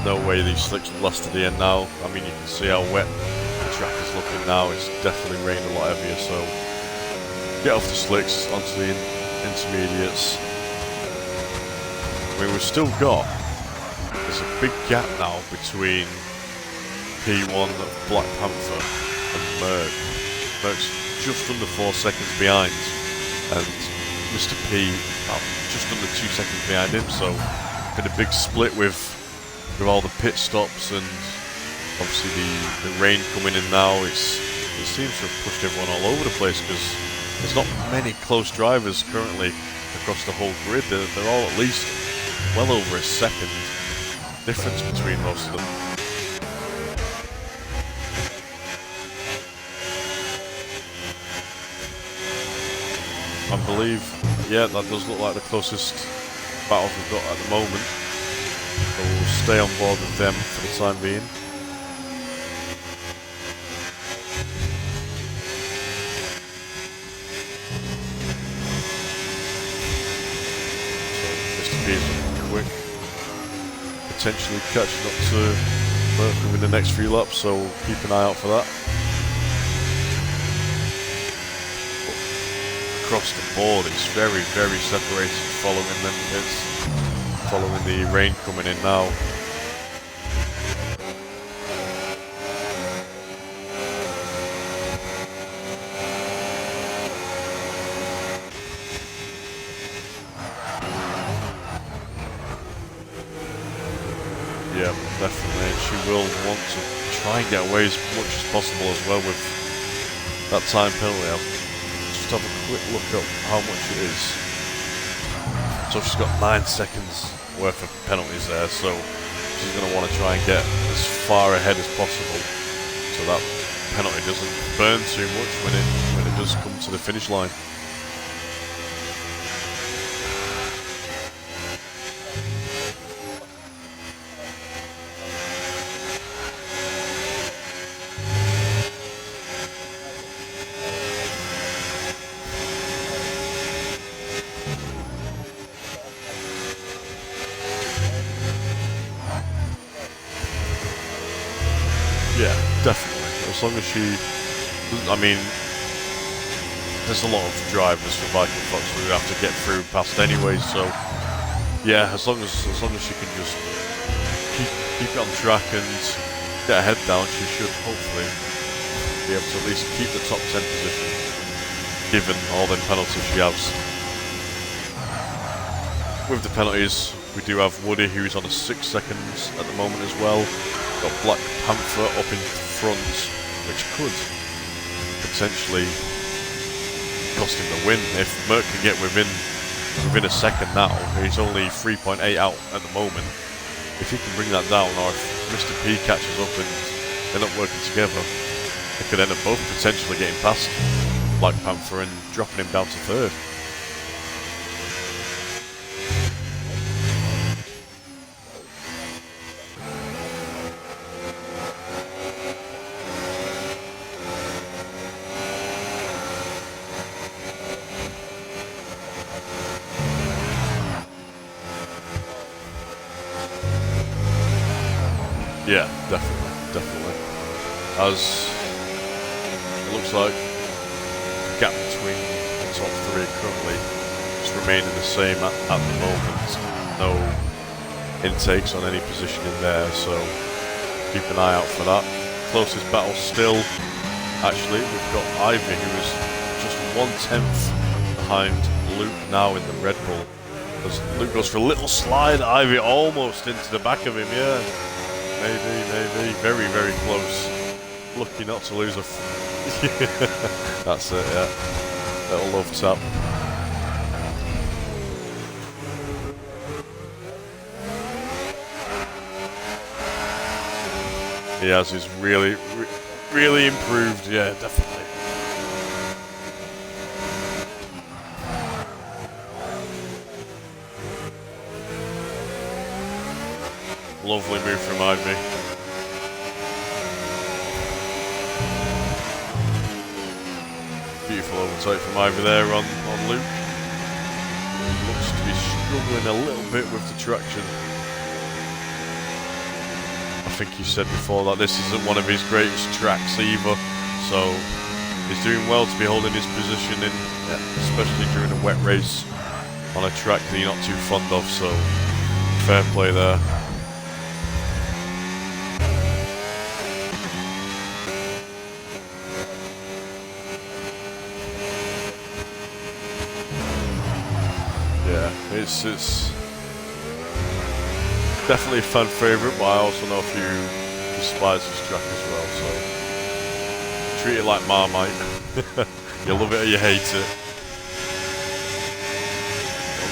No way these slicks will last to the end now. I mean, you can see how wet the track is looking now. It's definitely rained a lot heavier, so get off the slicks onto the intermediates. I mean, we've still got, there's a big gap now between P1 of Black Panther and Merc. Merc's just under 4 seconds behind, and Mr. P just under 2 seconds behind him, so got a big split with all the pit stops, and obviously the rain coming in now. It seems to have pushed everyone all over the place, because there's not many close drivers currently across the whole grid. They're all at least well over a second difference between most of them. I believe, yeah, that does look like the closest battle we've got at the moment. So we'll stay on board with them for the time being. So Mr. B is looking quick. Potentially catching up to Merc within the next few laps, so we'll keep an eye out for that. Across the board, it's very, very separated following them. It's following the rain coming in now. Yeah, definitely. She will want to try and get away as much as possible as well with that time penalty. Have a quick look up how much it is. So she's got 9 seconds worth of penalties there, so she's going to want to try and get as far ahead as possible so that penalty doesn't burn too much when it does come to the finish line. Yeah, definitely. As long as she... I mean, there's a lot of drivers for Viking Fox who have to get through past anyway, so... Yeah, as long as she can just keep it on track and get her head down, she should hopefully be able to at least keep the top 10 position, given all the penalties she has. With the penalties, we do have Woody, who's on a 6 seconds at the moment as well. Got Black Panther up in front, which could potentially cost him the win. If Merc can get within a second now, he's only 3.8 out at the moment. If he can bring that down, or if Mr. P catches up and they're not working together, they could end up both potentially getting past Black Panther and dropping him down to third. Yeah, definitely. As it looks like the gap between the top 3 currently is remaining the same at the moment. No intakes on any position in there, so keep an eye out for that. Closest battle still, actually, we've got Ivy, who is just 1/10 behind Luke now in the Red Bull. As Luke goes for a little slide, Ivy almost into the back of him, yeah. Maybe. Very, very close. Lucky not to lose a... That's it, yeah. Little love tap. He has his really improved, yeah, definitely. Lovely move from Ivy. Beautiful overtake from Ivy there on Luke. Looks to be struggling a little bit with the traction. I think he said before that this isn't one of his greatest tracks either, so he's doing well to be holding his position in, especially during a wet race on a track that you're not too fond of, so fair play there. Yeah, it's definitely a fan favourite, but I also know a few despise this track as well, so treat it like Marmite. You love it or you hate it.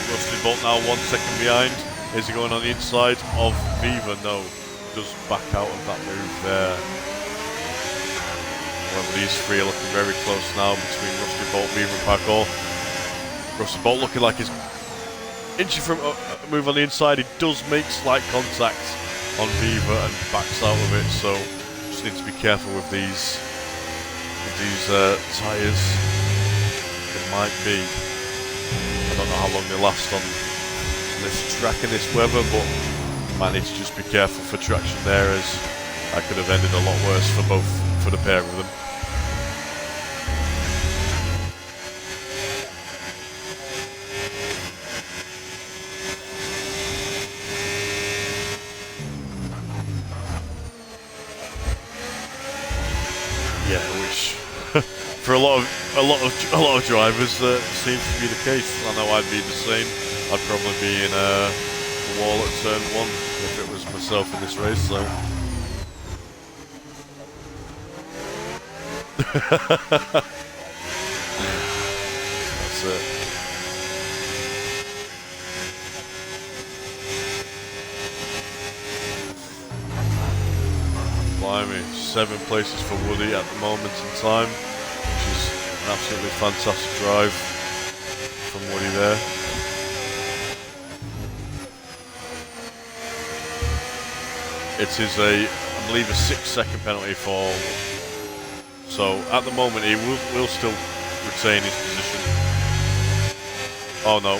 Rusty Bolt now 1 second behind. Is he going on the inside of Viva? No. Does back out of that move there. However, these three are looking very close now between Rusty Bolt, Viva and Parkour. Rusty Bolt looking like he's inching from a move on the inside. He does make slight contact on Viva and backs out of it, so just need to be careful with these tyres. It might be. I don't know how long they last on this track in this weather, but might need to just be careful for traction there, as that could have ended a lot worse for the pair of them. Yeah, which for a lot of drivers seems to be the case. I know I'd be the same. I'd probably be in a wall at turn 1 if it was myself in this race. So that's it. Blimey, 7 places for Woody at the moment in time, which is an absolutely fantastic drive from Woody there. It is I believe a 6-second penalty for. So at the moment he will still retain his position. Oh no.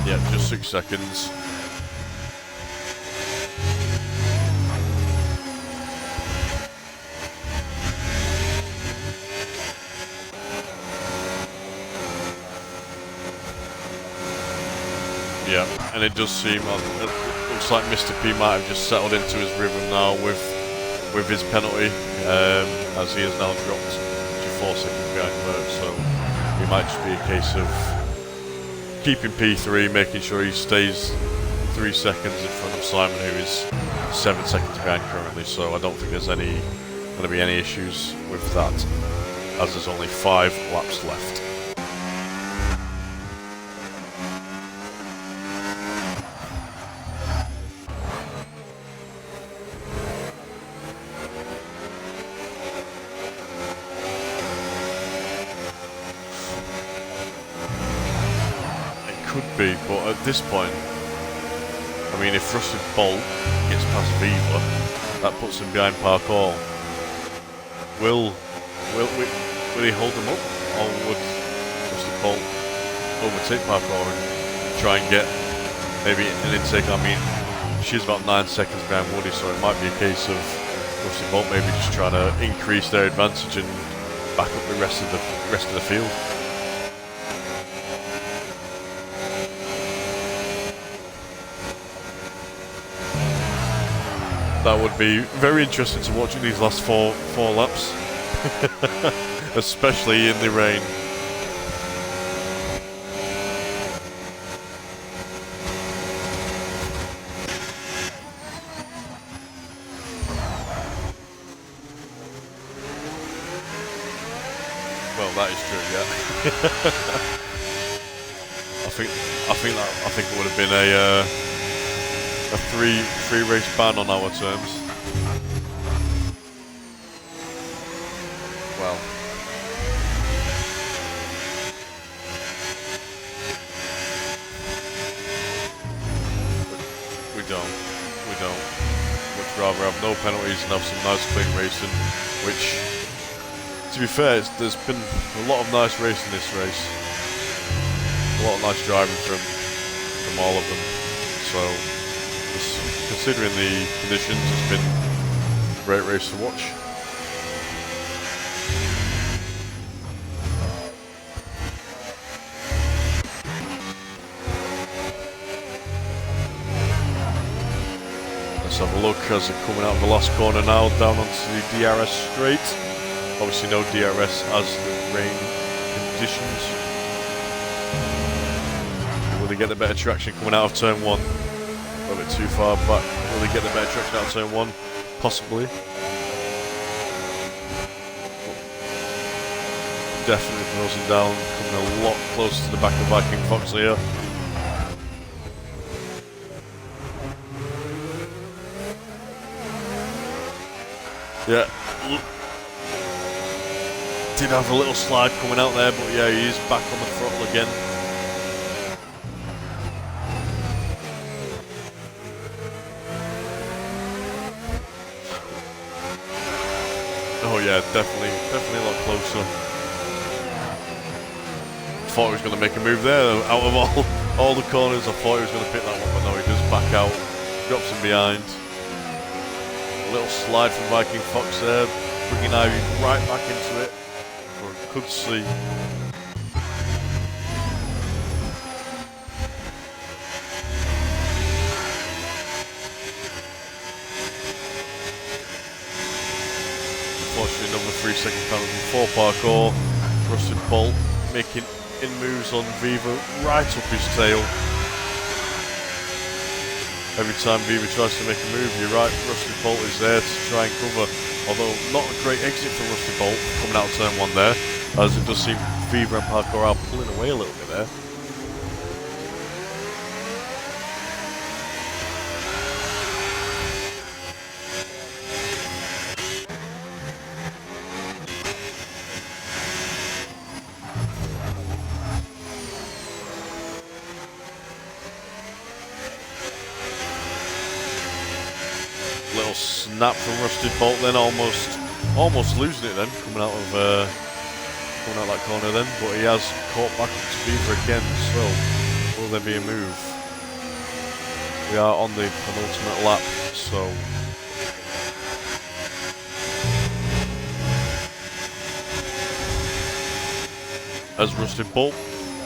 Yep, just 6 seconds. Yeah, and it does seem it looks like Mr. P might have just settled into his rhythm now with his penalty, as he has now dropped to 4 seconds behind Merck. So it might just be a case of keeping P3, making sure he stays 3 seconds in front of Simon, who is 7 seconds behind currently. So I don't think there's going to be any issues with that, as there's only 5 laps left. Could be, but at this point, I mean, if Rusty Bolt gets past Viva, that puts him behind Parkour. Will he hold him up, or would Rusty Bolt overtake Parkour and try and get maybe an intake? I mean, she's about 9 seconds behind Woody, so it might be a case of Rusty Bolt maybe just trying to increase their advantage and back up the rest of the field. That would be very interesting to watch in these last four laps, especially in the rain. Well, that is true, yeah. I think it would have been a three race ban on our terms. Well, we don't. Much rather have no penalties and have some nice clean racing, which, to be fair, there's been a lot of nice racing this race. A lot of nice driving from all of them. So, considering the conditions, it's been a great race to watch. Let's have a look as they're coming out of the last corner now, down onto the DRS straight. Obviously no DRS as the rain conditions. Will they get the better traction coming out of turn 1? A little bit too far back. Will they get the better traction out of turn 1? Possibly. definitely closing down, coming a lot closer to the back of Viking Fox here. Yeah, did have a little slide coming out there, but yeah, he is back on the throttle again. Oh yeah, definitely a lot closer. Thought he was going to make a move there. Out of all the corners, I thought he was going to pick that one, but no, he does back out, drops him behind. A little slide from Viking Fox there, bringing Ivy right back into it. Or could see. Unfortunately, another 3-second penalty for parkour. Rusted Bolt making in moves on Viva right up his tail. Every time Viva tries to make a move, you're right, Rusted Bolt is there to try and cover. Although not a great exit from Rusted Bolt coming out of turn 1 there, as it does seem Viva and parkour are pulling away a little bit there. Little snap from Rusted Bolt, then almost losing it then, coming out that corner then, but he has caught back up to Viva again, so will there be a move? We are on the penultimate lap, so as Rusted Bolt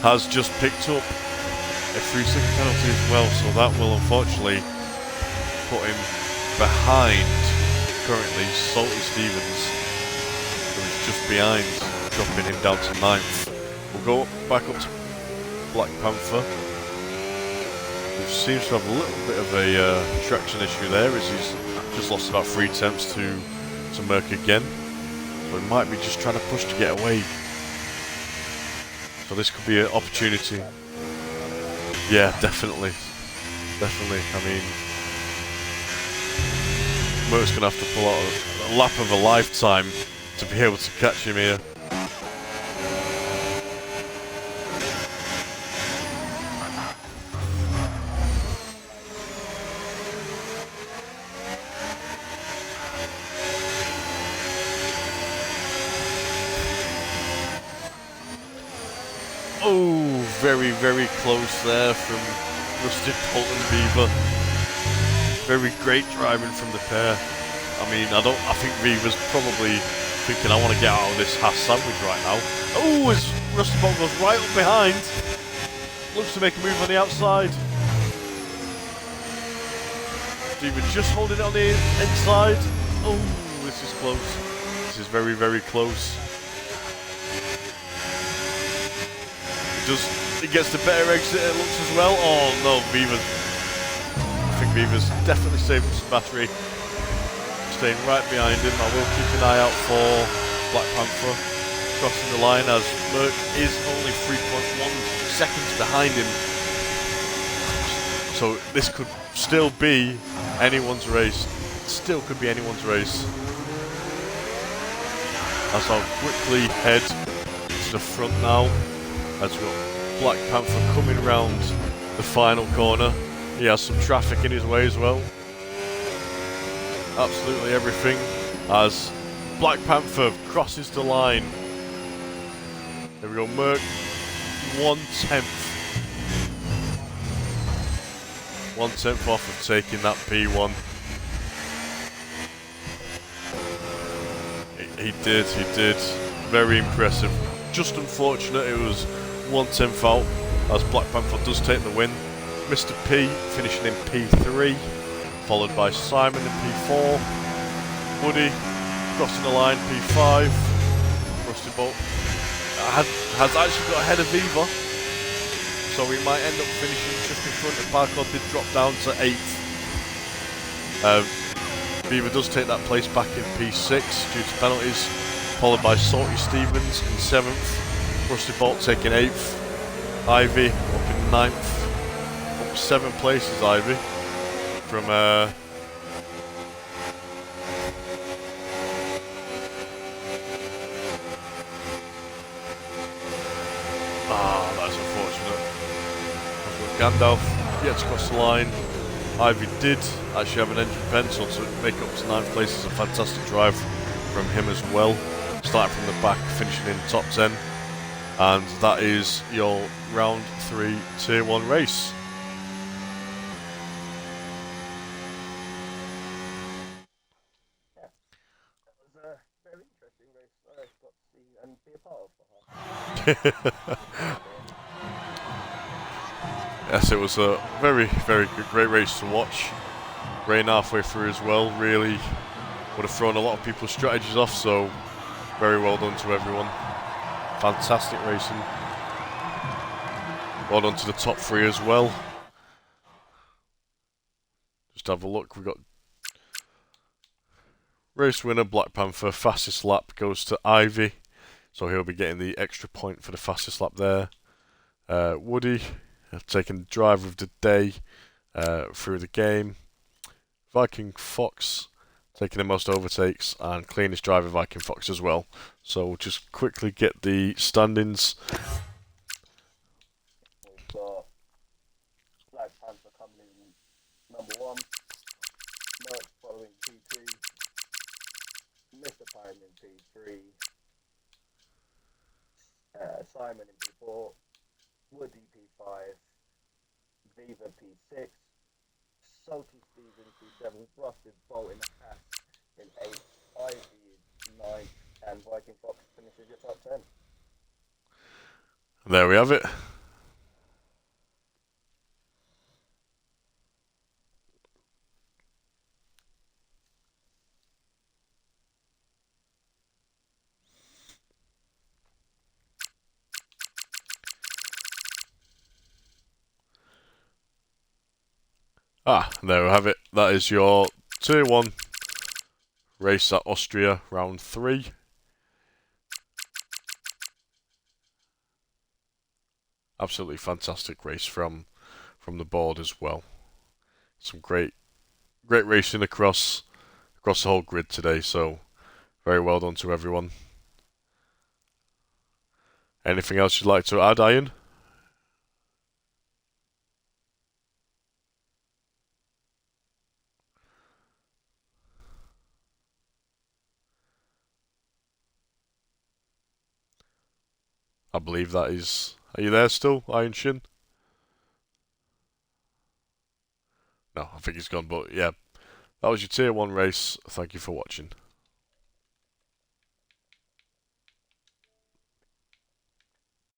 has just picked up a 3-second penalty as well, so that will unfortunately put him behind currently Salty Stevens, who is just behind, dropping him down to 9th. We'll go back up to Black Panther, who seems to have a little bit of a traction issue there, as he's just lost about 3 attempts to Merc again. But he might be just trying to push to get away. So this could be an opportunity. Yeah, definitely. I mean, Merc's going to have to pull out a lap of a lifetime to be able to catch him here. Oh, very close there from Rusted Bolt and Viva. Very great driving from the pair. I mean, I think Viva's probably thinking, I want to get out of this Haas sandwich right now. Oh, as Rusted Bolt goes right up behind. Looks to make a move on the outside. Viva just holding it on the inside. Oh, this is close. This is very close. He gets the better exit, it looks as well. Oh no, I think Viva's definitely saving some battery. Staying right behind him. I will keep an eye out for Black Panther crossing the line, as Merc is only 3.1 seconds behind him. So this could still be anyone's race. Still could be anyone's race. As I'll quickly head to the front now, as we've got Black Panther coming around the final corner. He has some traffic in his way as well. Absolutely everything, as Black Panther crosses the line. There we go, Merc 1/10. 1/10 off of taking that P1. He did. Very impressive. Just unfortunate it was 1/10 out, as Black Panther does take the win. Mr. P finishing in P3, followed by Simon in P4. Woody crossing the line, P5. Rusted Bolt has actually got ahead of Viva, so we might end up finishing just in front. And Parkour did drop down to 8th. Viva does take that place back in P6 due to penalties. followed by Salty Stevens in 7th, Rusty Bolt taking 8th, Ivy up in 9th, up 7 places Ivy, from that's unfortunate. Gandalf yet to cross the line. Ivy did actually have an engine pencil to make up to 9th place. It's a fantastic drive from him as well. Starting from the back, finishing in top 10. And that is your round 3 Tier 1 race. Yeah, that was a very interesting race I got to see and be a part of. Yes, it was a very, very good, great race to watch. Rain halfway through as well, really would have thrown a lot of people's strategies off, so very well done to everyone. Fantastic racing. Well done to the top 3 as well. Just have a look, we've got race winner Black Panther, fastest lap goes to Ivy, so he'll be getting the extra point for the fastest lap there. Woody taking driver of the day through the game. Viking Fox taking the most overtakes, and cleanest driver Viking Fox as well. So we'll just quickly get the standings. We've got Black Panther coming in number 1, Merck following P2, Mr. Pine in P3, Simon in P4, Woody P5, Viva P6, Salty Stevens P7, Rusted Bolt in the hat in 8th, Ivy in 9th, and Viking Fox finishes your top 10. There we have it. There we have it. That is your Tier 1 race at Austria, round 3. Absolutely fantastic race from the board as well. Some great racing across the whole grid today, so very well done to everyone. Anything else you'd like to add, Ian? I believe that is... Are you there still, Iron Shin? No, I think he's gone, but yeah. That was your Tier 1 race. Thank you for watching.